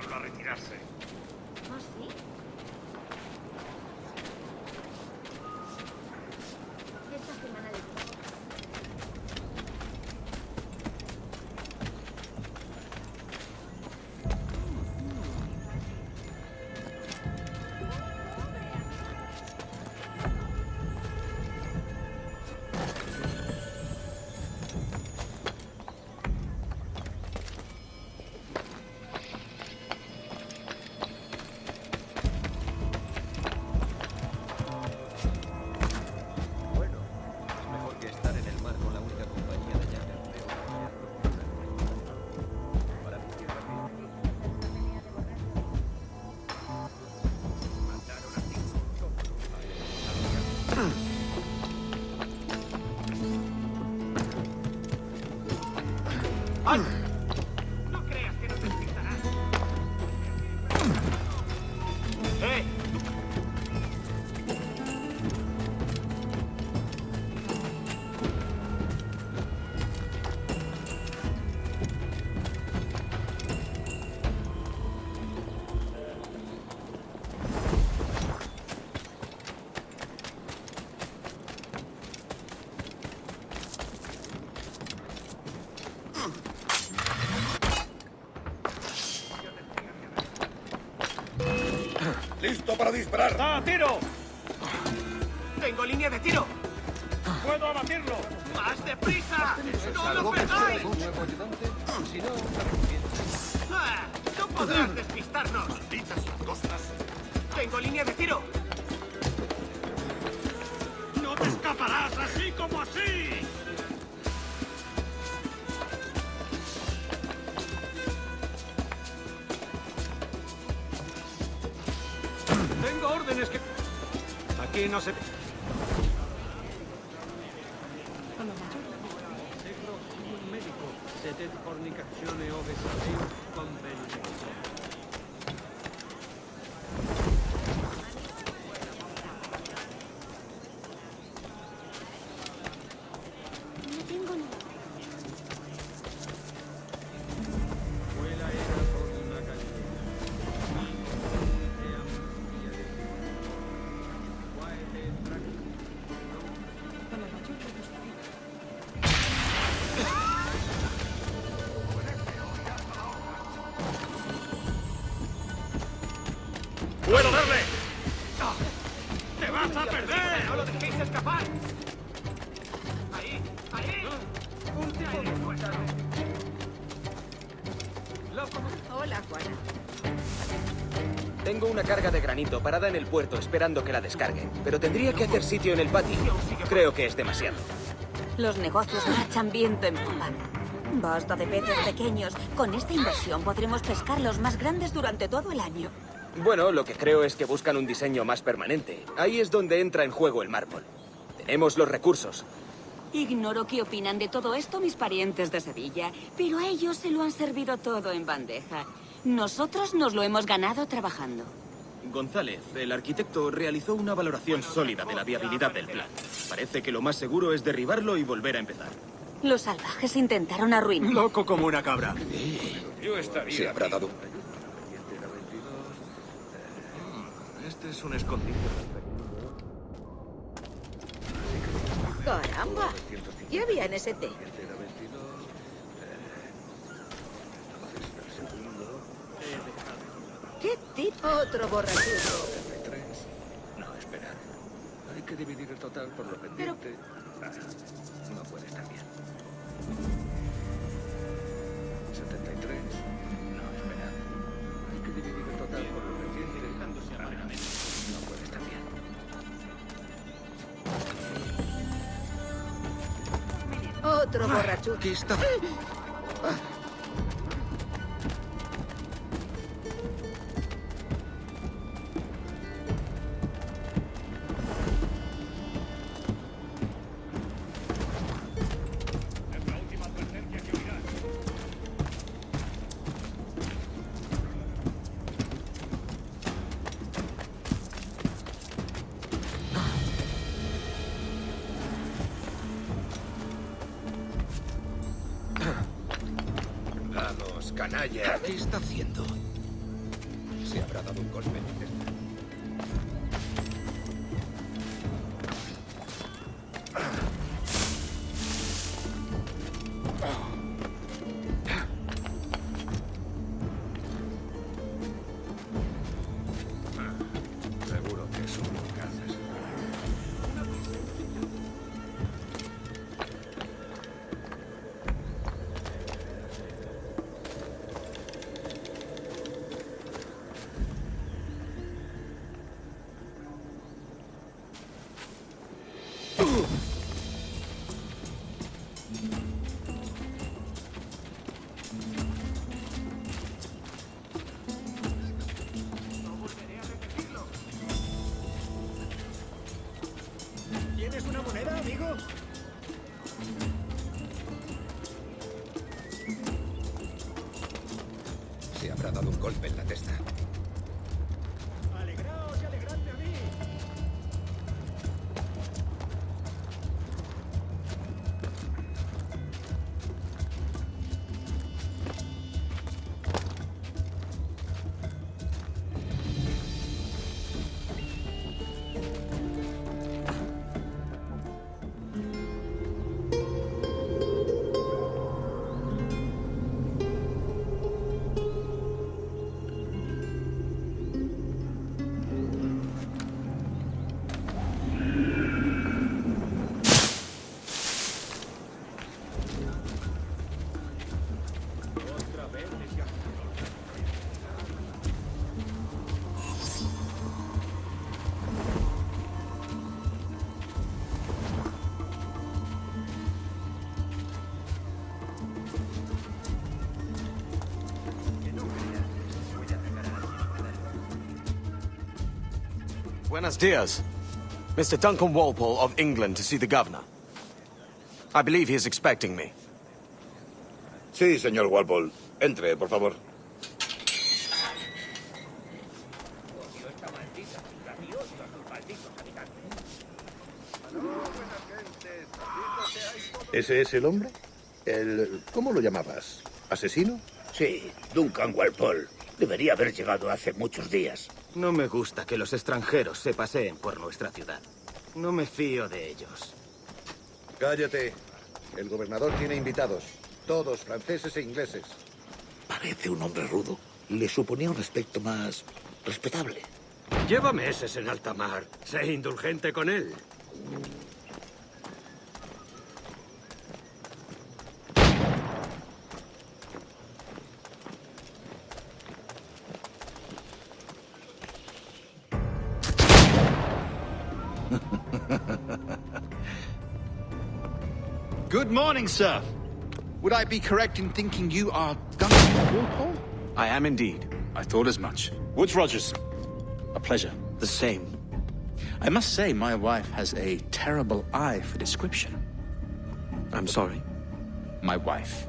pueblo a retirarse. ¿Oh, sí? Esta semana les... Bueno, es mejor que estar en el mar con la única compañía de llaves. Para mi tierra mandaron a ¡Ay! No creas que no te despistarás. ¡Eh! ¡Listo para disparar! ¡Ah, tiro! ¡Tengo línea de tiro! ¡Puedo abatirlo! ¡Más deprisa! ¡No lo algo que perdáis! sea un nuevo ayudante. Si no, una recompensa. ¡Ah! ¡No podrás despistarnos! ¡Malditas langostas! ¡Tengo línea de tiro! ¡No te escaparás así como así! Tengo órdenes que... Aquí no se... medico, sed fornicazione ove sapeo conveniente. No tengo ni... Quella era con una gallina. E ampia de Guaete tranquillo. Alla maggiore distinzione. ¡Puedo darle! ¡Te vas a perder! ¡No lo dejéis escapar! ¡Ahí! ¡Ahí! Un tipo de Hola, Juana. Tengo una carga de granito parada en el puerto esperando que la descarguen, pero tendría que hacer sitio en el patio. Creo que es demasiado. Los negocios marchan viento en popa. Basta de peces pequeños. Con esta inversión podremos pescar los más grandes durante todo el año. Bueno, lo que creo es que buscan un diseño más permanente. Ahí es donde entra en juego el mármol. Tenemos los recursos. Ignoro qué opinan de todo esto mis parientes de Sevilla, pero a ellos se lo han servido todo en bandeja. Nosotros nos lo hemos ganado trabajando. González, el arquitecto, realizó una valoración sólida de la viabilidad del plan. Parece que lo más seguro es derribarlo y volver a empezar. Los salvajes intentaron arruinarlo. Loco como una cabra. Yo estaría... ¿Se habrá dado? Este es un escondite. ¡Caramba! Ya había en ST. ¿Qué tipo? Otro borrachuzo. 73. No, espera. Hay que dividir el total por lo pendiente. No puede estar bien. 73. No, espera. Hay que dividir el total por lo pendiente. No puede estar bien. Otro borrachuzo. ¿Qué está? Vamos, canalla. ¿Qué está haciendo? habrá dado un golpe en la testa. Seguro que es un cáncer. ¿Tienes una moneda, amigo? Se habrá dado un golpe en la testa. Alegraos y alegradme a mí. Buenos dias. Mr. Duncan Walpole of England to see the governor. I believe he is expecting me. Sí, señor Walpole. Entre, por favor. ¿Ese es el hombre? ¿Cómo lo llamabas? ¿Asesino? Sí, Duncan Walpole. Debería haber llegado hace muchos días. No me gusta que los extranjeros se paseen por nuestra ciudad. No me fío de ellos. Cállate. El gobernador tiene invitados. Todos franceses e ingleses. Parece un hombre rudo. Le suponía un aspecto más respetable. Lleva meses en alta mar. Sé indulgente con él. Good morning, sir. Would I be correct in thinking you are Duncan Walpole? I am indeed. I thought as much. Woods Rogers. A pleasure. The same. I must say, my wife has a terrible eye for description. I'm sorry. My wife.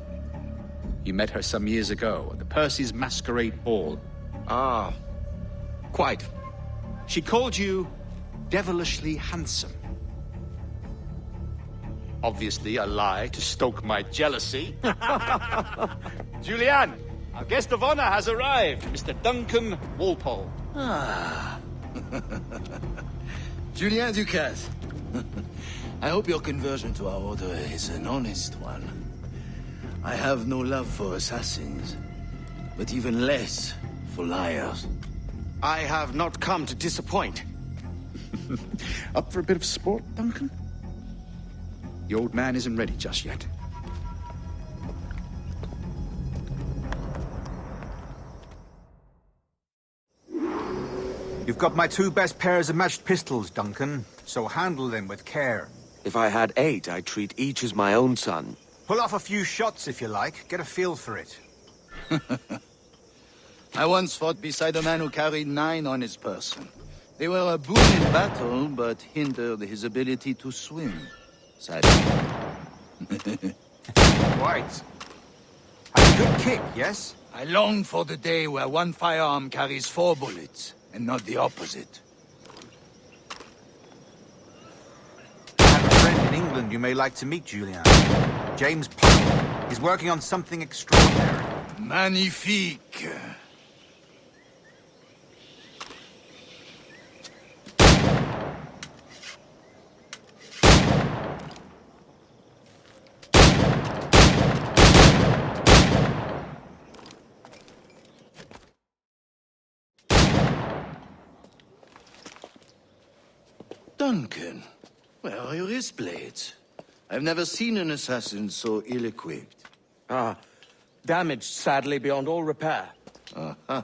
You met her some years ago at the Percy's Masquerade Ball. Ah, quite. She called you devilishly handsome. Obviously a lie to stoke my jealousy. Julianne, our guest of honor has arrived, Mr. Duncan Walpole. Ah. Julien Ducasse. I hope your conversion to our order is an honest one. I have no love for assassins, but even less for liars. I have not come to disappoint. Up for a bit of sport, Duncan? The old man isn't ready just yet. You've got my 2 best pairs of matched pistols, Duncan, so handle them with care. If I had 8, I'd treat each as my own son. Pull off a few shots if you like. Get a feel for it. I once fought beside a man who carried 9 on his person. They were a boon in battle, but hindered his ability to swim. Sadly. Quite. Had a good kick, yes? I long for the day where one firearm carries 4 bullets, and not the opposite. I have a friend in England you may like to meet, Julian. James Puck. He's working on something extraordinary. Magnifique. Duncan, where are your wrist blades? I've never seen an assassin so ill-equipped. Ah, damaged sadly beyond all repair. Uh-huh.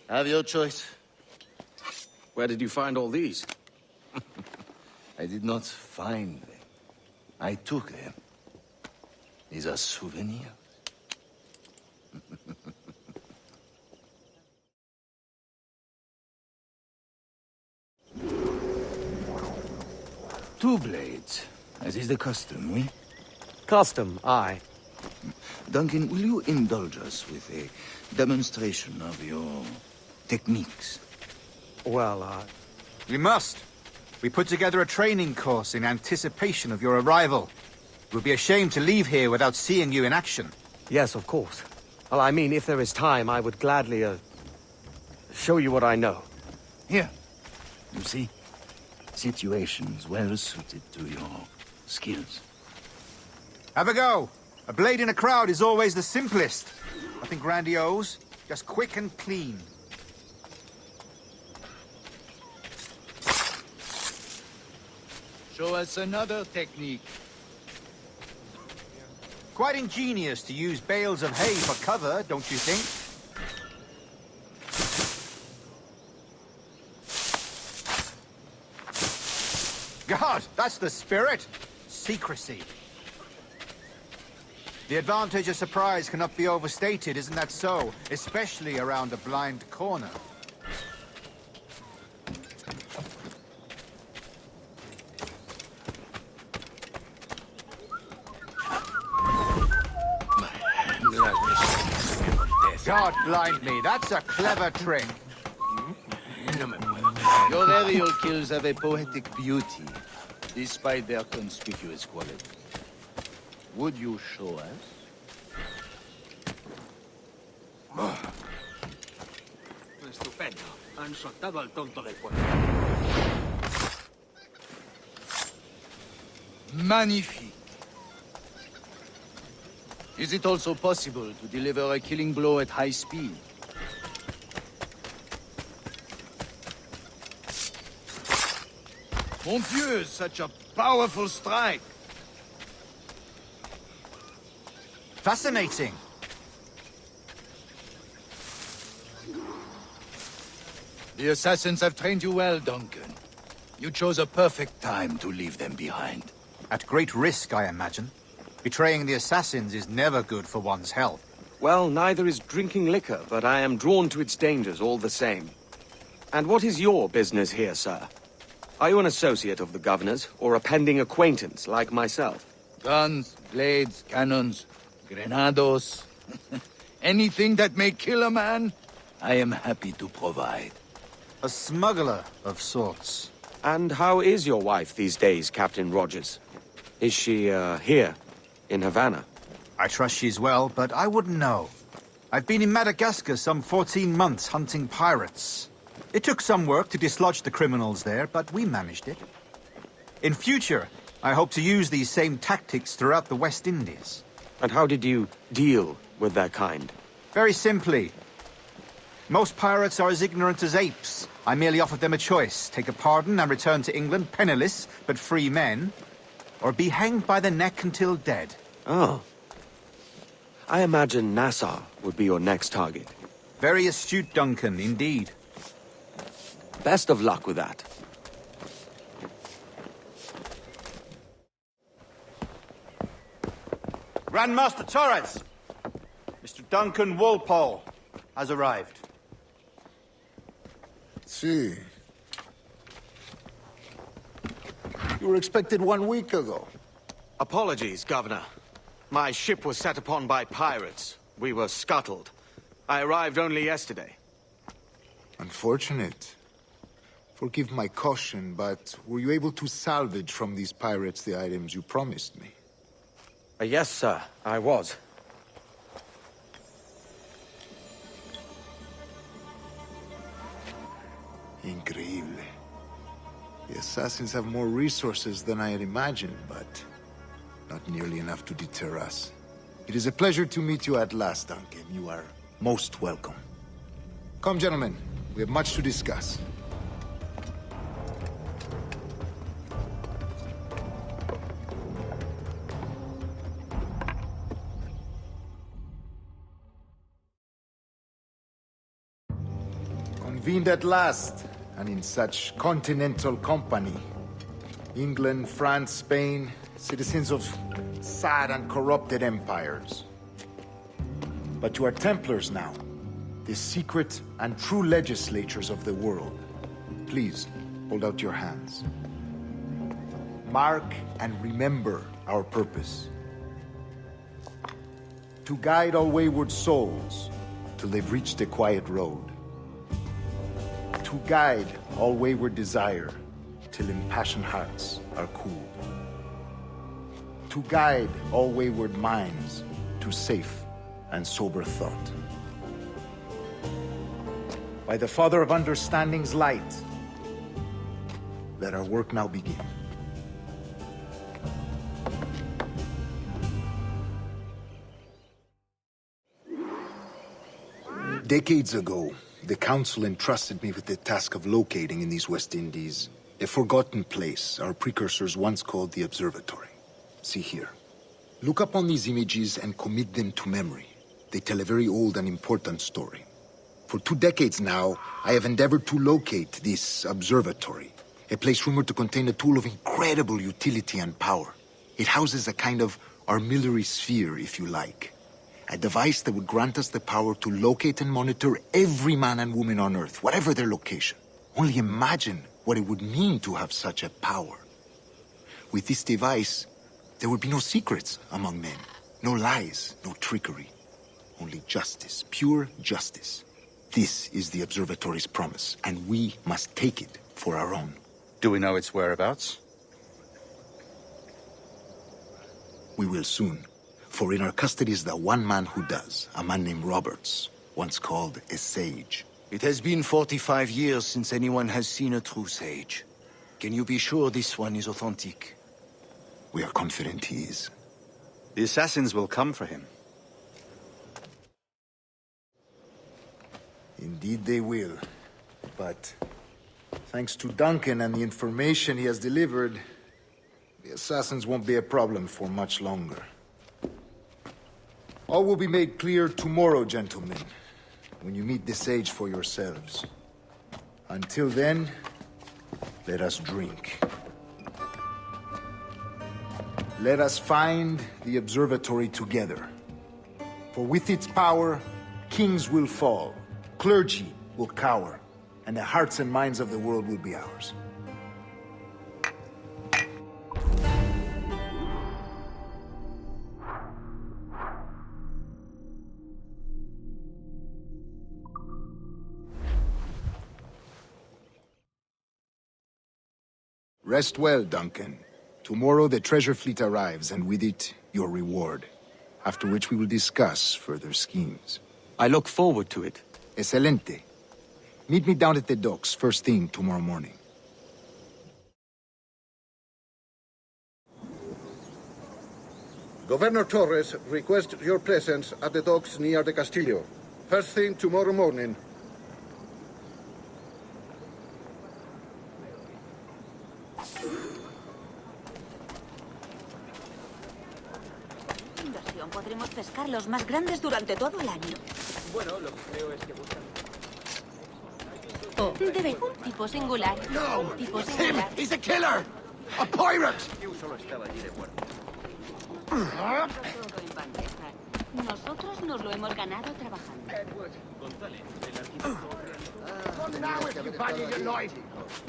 Have your choice. Where did you find all these? I did not find them. I took them. These are souvenirs. Two blades, as is the custom, oui? Custom, aye. Duncan, will you indulge us with a demonstration of your techniques? Well, We must. We put together a training course in anticipation of your arrival. It would be a shame to leave here without seeing you in action. yes, of course. Well, I mean, if there is time, I would gladly, show you what I know. Here. You see? Situations well suited to your skills. Have a go. A blade in a crowd is always the simplest. Nothing grandiose, just quick and clean. Show us another technique. Quite ingenious to use bales of hay for cover, don't you think? God, that's the spirit. Secrecy. The advantage of surprise cannot be overstated, isn't that so? Especially around a blind corner. God blind me, that's a clever trick. Your aerial kills have a poetic beauty, despite their conspicuous quality. Would you show us? Estupendo. Han soltado al tonto del pueblo. Magnifique. Is it also possible to deliver a killing blow at high speed? Mon Dieu, such a powerful strike! Fascinating. The assassins have trained you well, Duncan. You chose a perfect time to leave them behind. At great risk, I imagine. Betraying the assassins is never good for one's health. Well, neither is drinking liquor, but I am drawn to its dangers all the same. And what is your business here, sir? Are you an associate of the governor's, or a pending acquaintance like myself? Guns, blades, cannons, grenados. Anything that may kill a man, I am happy to provide. A smuggler of sorts. And how is your wife these days, Captain Rogers? Is she, here, in Havana? I trust she's well, but I wouldn't know. I've been in Madagascar some 14 months hunting pirates. It took some work to dislodge the criminals there, but we managed it. In future, I hope to use these same tactics throughout the West Indies. And how did you deal with that kind? Very simply. Most pirates are as ignorant as apes. I merely offered them a choice. Take a pardon and return to England penniless, but free men, or be hanged by the neck until dead. Oh. I imagine Nassau would be your next target. Very astute, Duncan, indeed. Best of luck with that. Grandmaster Torres! Mr. Duncan Walpole has arrived. See. You were expected 1 week ago. Apologies, Governor. My ship was set upon by pirates. We were scuttled. I arrived only yesterday. Unfortunate. Forgive my caution, but were you able to salvage from these pirates the items you promised me? Yes, sir, I was. Increíble. The assassins have more resources than I had imagined, but not nearly enough to deter us. It is a pleasure to meet you at last, Duncan. You are Most welcome. Come, gentlemen. We have much to discuss. Convened at last, and in such continental company. England, France, Spain, citizens of sad and corrupted empires. But you are Templars now, the secret and true legislators of the world. Please, hold out your hands. Mark and remember our purpose. To guide all wayward souls till they've reached a quiet road. To guide all wayward desire till impassioned hearts are cooled. To guide all wayward minds to safe and sober thought. By the Father of Understanding's light, let our work now begin. Decades ago, the Council entrusted me with the task of locating in these West Indies a forgotten place our precursors once called the Observatory. See here. Look upon these images and commit them to memory. They tell a very old and important story. For 2 decades now, I have endeavored to locate this observatory, a place rumored to contain a tool of incredible utility and power. It houses a kind of armillary sphere, if you like. A device that would grant us the power to locate and monitor every man and woman on Earth, whatever their location. Only imagine what it would mean to have such a power. With this device, there would be no secrets among men, no lies, no trickery. Only justice, pure justice. This is the Observatory's promise, and we must take it for our own. Do we know its whereabouts? We will soon. For in our custody is the one man who does, a man named Roberts, once called a sage. It has been 45 years since anyone has seen a true sage. Can you be sure this one is authentic? We are confident he is. The assassins will come for him. Indeed they will. But thanks to Duncan and the information he has delivered, the assassins won't be a problem for much longer. All will be made clear tomorrow, gentlemen, when you meet the sage for yourselves. Until then, let us drink. Let us find the observatory together. For with its power, kings will fall, clergy will cower, and the hearts and minds of the world will be ours. Rest well, Duncan. Tomorrow the treasure fleet arrives, and with it, your reward. After which we will discuss further schemes. I look forward to it. Excelente. Meet me down at the docks first thing tomorrow morning. Governor Torres requests your presence at the docks near the Castillo. First thing tomorrow morning. Podremos pescar los más grandes durante todo el año. Bueno, lo que creo es que buscan... Debe un tipo singular. Un tipo singular. He's a killer! A pirate! Yo solo estaba allí de guardia. Todo en bandeja. Nosotros nos lo hemos ganado trabajando. González, el arquitecto...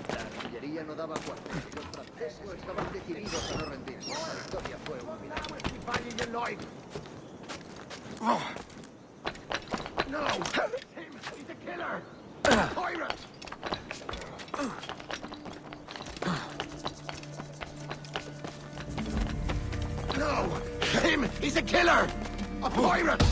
La artillería no daba cuarto. Los franceses estaban decididos a no rendirse. La victoria fue un milagro. No! He's a killer! A pirate! No! Him! He's a killer! A pirate!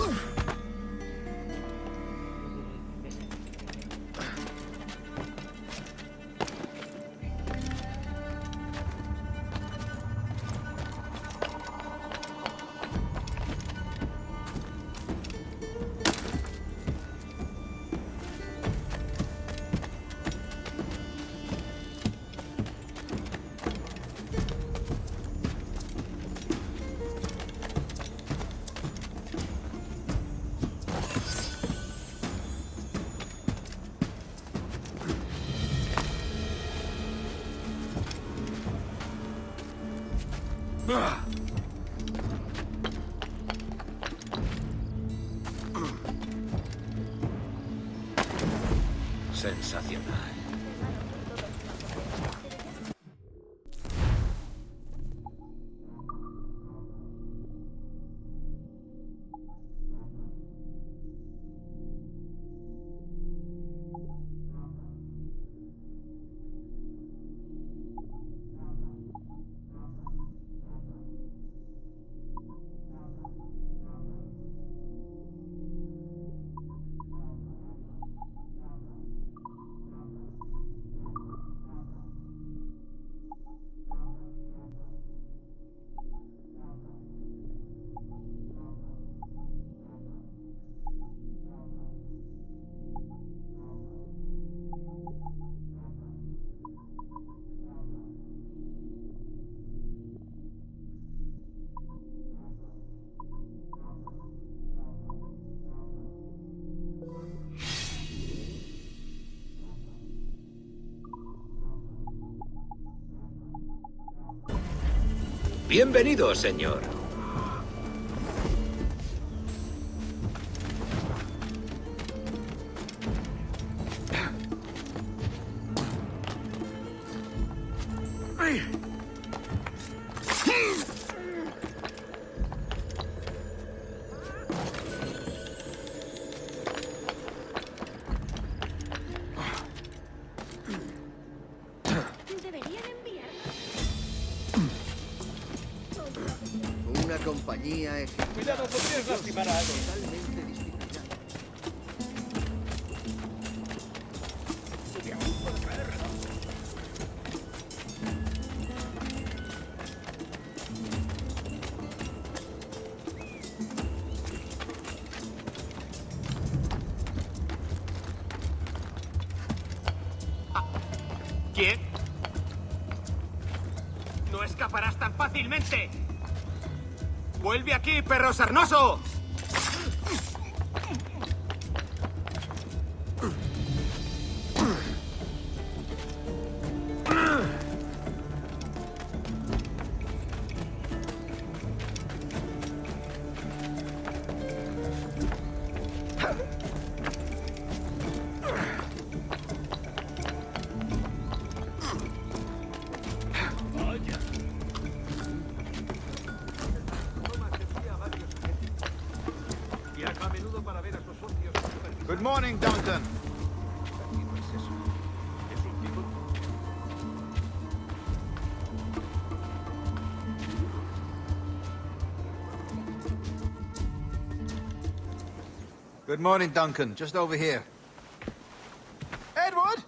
Sensacional. Bienvenido, señor. Una compañía eficaz. Cuidado, podrías lastimar a alguien. Totalmente disciplinada. ¿Quién? No escaparás tan fácilmente. ¡Vuelve aquí, perro sarnoso! Viaja a menudo para ver a sus socios. Good morning, Duncan. Es un tipo. Good morning, Duncan. Just over here. Edward?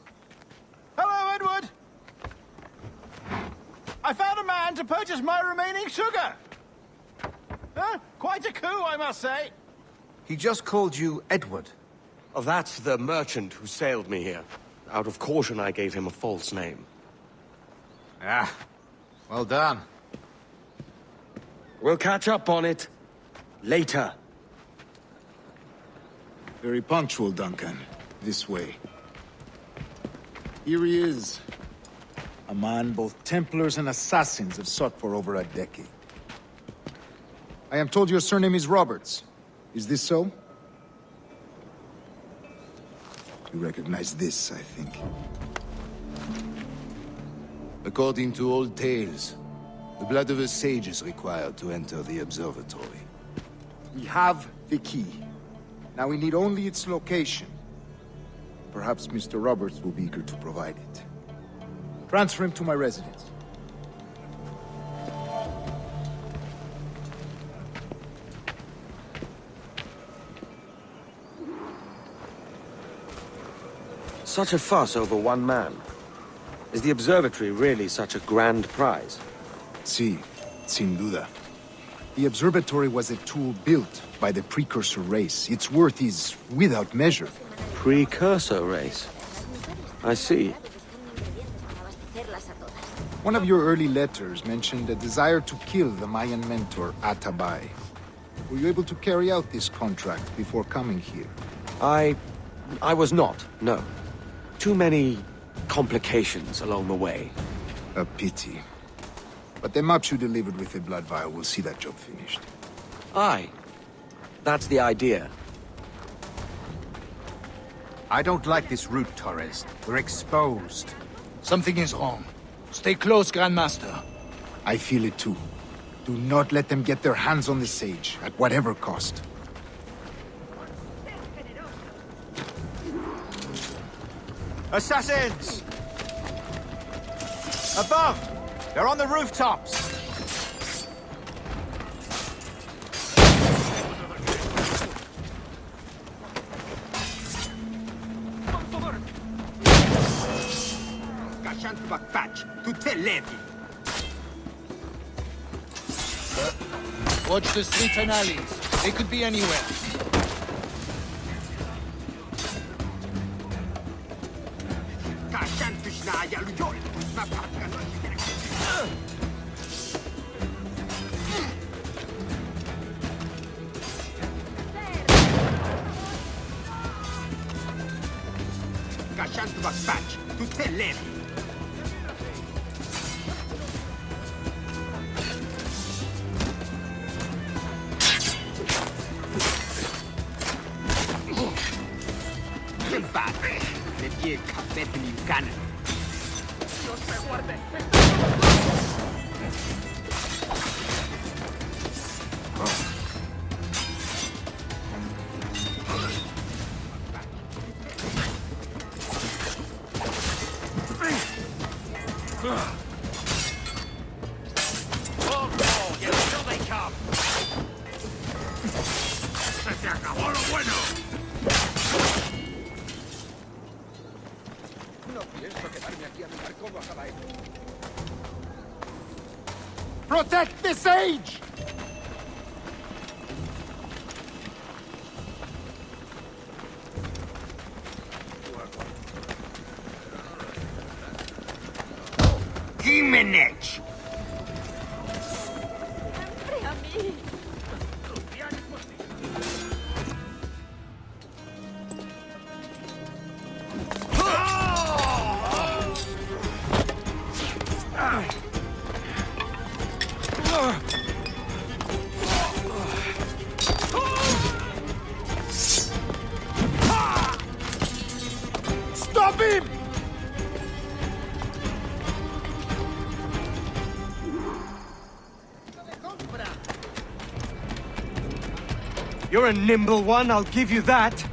Hello, Edward. I found a man to purchase my remaining sugar. Huh? Quite a coup, I must say. He just called you Edward. Oh, that's the merchant who sailed me here. Out of caution, I gave him a false name. Ah, well done. We'll catch up on it later. Very punctual, Duncan. This way. Here he is. A man both Templars and Assassins have sought for over a decade. I am told your surname is Roberts. Is this so? You recognize this, I think. According to old tales, the blood of a sage is required to enter the observatory. We have the key. Now we need only its location. Perhaps Mr. Roberts will be eager to provide it. Transfer him to my residence. Such a fuss over one man. Is the observatory really such a grand prize? Sí, sin duda. The observatory was a tool built by the precursor race. Its worth is without measure. Precursor race? I see. One of your early letters mentioned a desire to kill the Mayan mentor, Atabay. Were you able to carry out this contract before coming here? I was not, no. Too many complications along the way. A pity. But the maps you delivered with the blood vial will see that job finished. Aye. That's the idea. I don't like this route, Torres. We're exposed. Something is wrong. Stay close, Grandmaster. I feel it too. Do not let them get their hands on the sage, at whatever cost. Assassins! Above! They're on the rooftops! Watch the streets and alleys. They could be anywhere. Protect the sage! Jimenez! Stop him! You're a nimble one, I'll give you that.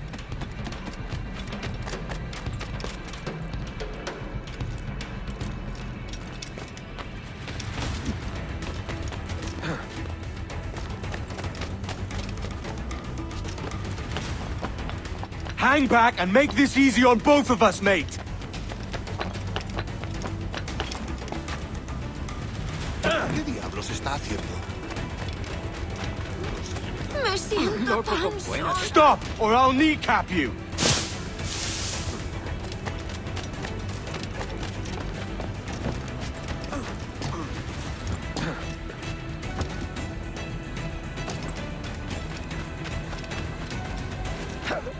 Hang back and make this easy on both of us, mate. ¿Qué diablos está haciendo? Me siento tan sola. Stop, or I'll kneecap you.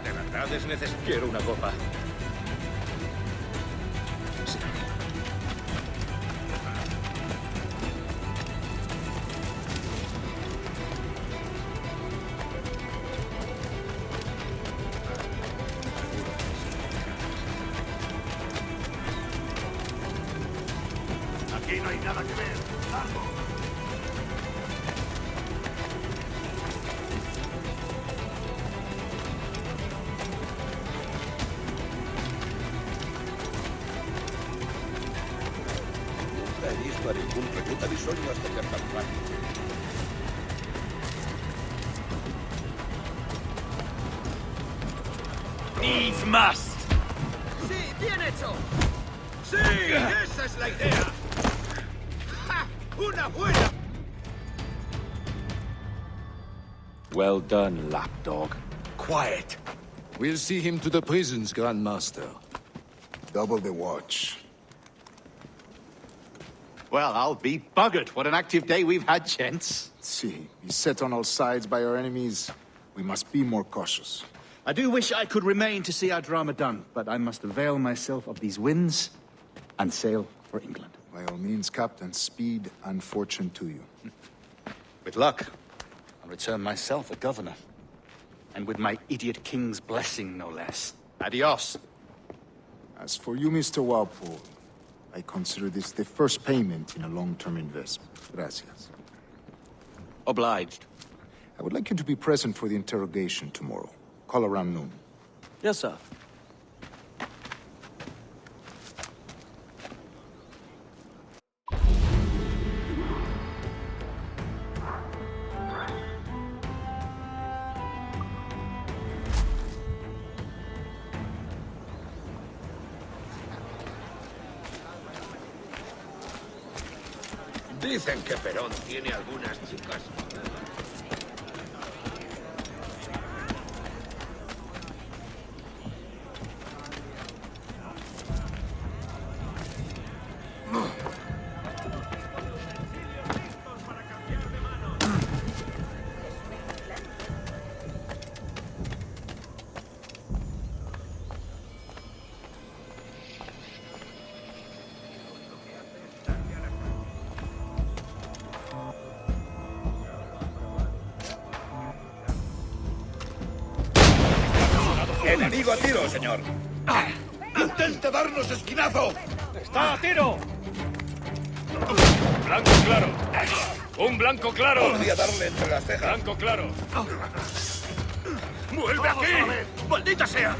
De verdad es necesario. Quiero una copa. Aquí no hay nada que ver. ¡Vamos! No he visto a ningún recluta bisoño hasta que tan rápido. Needs must. Sí, bien hecho. Sí, esa es la idea. ¡Ja! ¡Una buena! Well done, lapdog. Quiet. We'll see him to the prisons, Grandmaster. Double the watch. Well, I'll be buggered. What an active day we've had, gents. See, beset on all sides by our enemies. We must be more cautious. I do wish I could remain to see our drama done, but I must avail myself of these winds and sail for England. By all means, Captain, speed and fortune to you. With luck, I'll return myself a governor. And with my idiot king's blessing, no less. Adios. As for you, Mr. Walpole, I consider this the first payment in a long-term investment. Gracias. Obliged. I would like you to be present for the interrogation tomorrow. Call around noon. Yes, sir. Dicen que Perón tiene algunas chicas. ¡Enemigo a tiro, señor! ¡Intente darnos esquinazo! ¡Está a tiro! ¡Blanco claro! ¡Un blanco claro! Podría darle entre las cejas. ¡Blanco claro! ¡Vuelve aquí! ¡Maldita sea!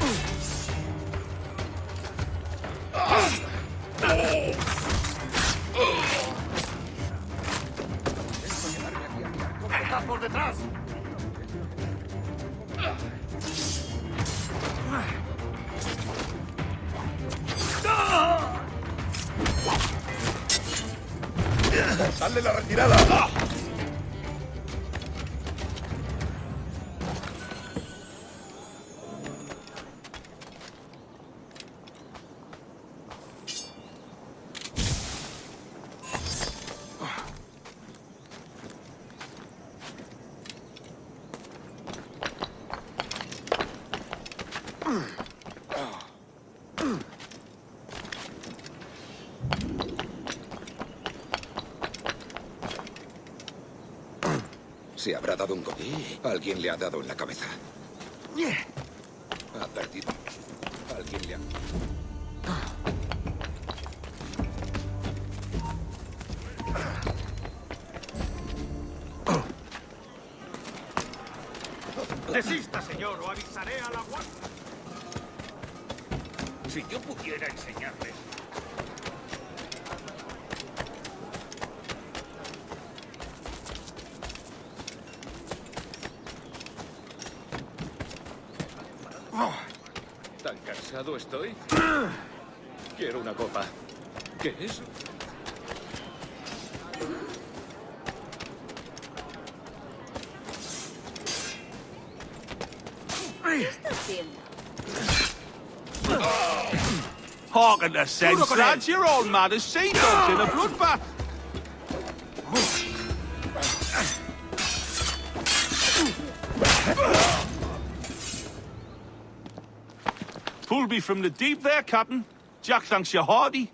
¡Está por detrás! ¡Dale la retirada! Se habrá dado un golpe. Alguien le ha dado en la cabeza. Ha perdido. Alguien le ha... Desista, señor, o avisaré a la guardia. Si yo pudiera enseñarles... ¿Tan cansado estoy? Quiero una copa. ¿Qué es? ¿Qué está haciendo? Harken the sense, lads. You're all mad as sea dogs in a bloodbath. Pulled me from the deep there, Captain. Jack thanks you hearty.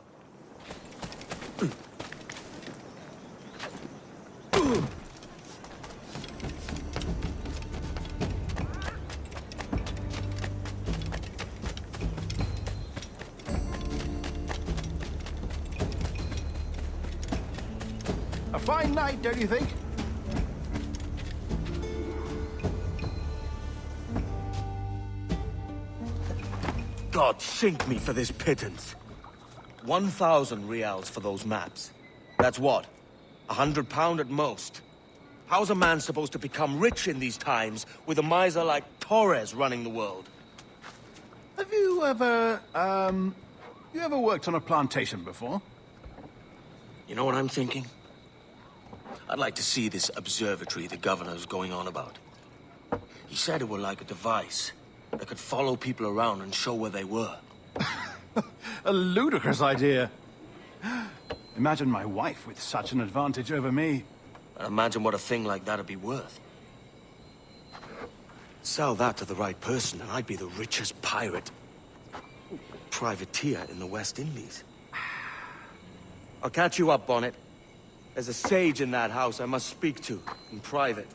A fine night, don't you think? God sink me for this pittance. 1,000 reals for those maps. That's what? £100 at most. How's a man supposed to become rich in these times with a miser like Torres running the world? Have you ever, you ever worked on a plantation before? You know what I'm thinking? I'd like to see this observatory the governor's going on about. He said it were like a device that could follow people around and show where they were. A ludicrous idea. Imagine my wife with such an advantage over me. And imagine what a thing like that'd be worth. Sell that to the right person and I'd be the richest pirate. Privateer in the West Indies. I'll catch you up, Bonnet. There's a sage in that house I must speak to, in private.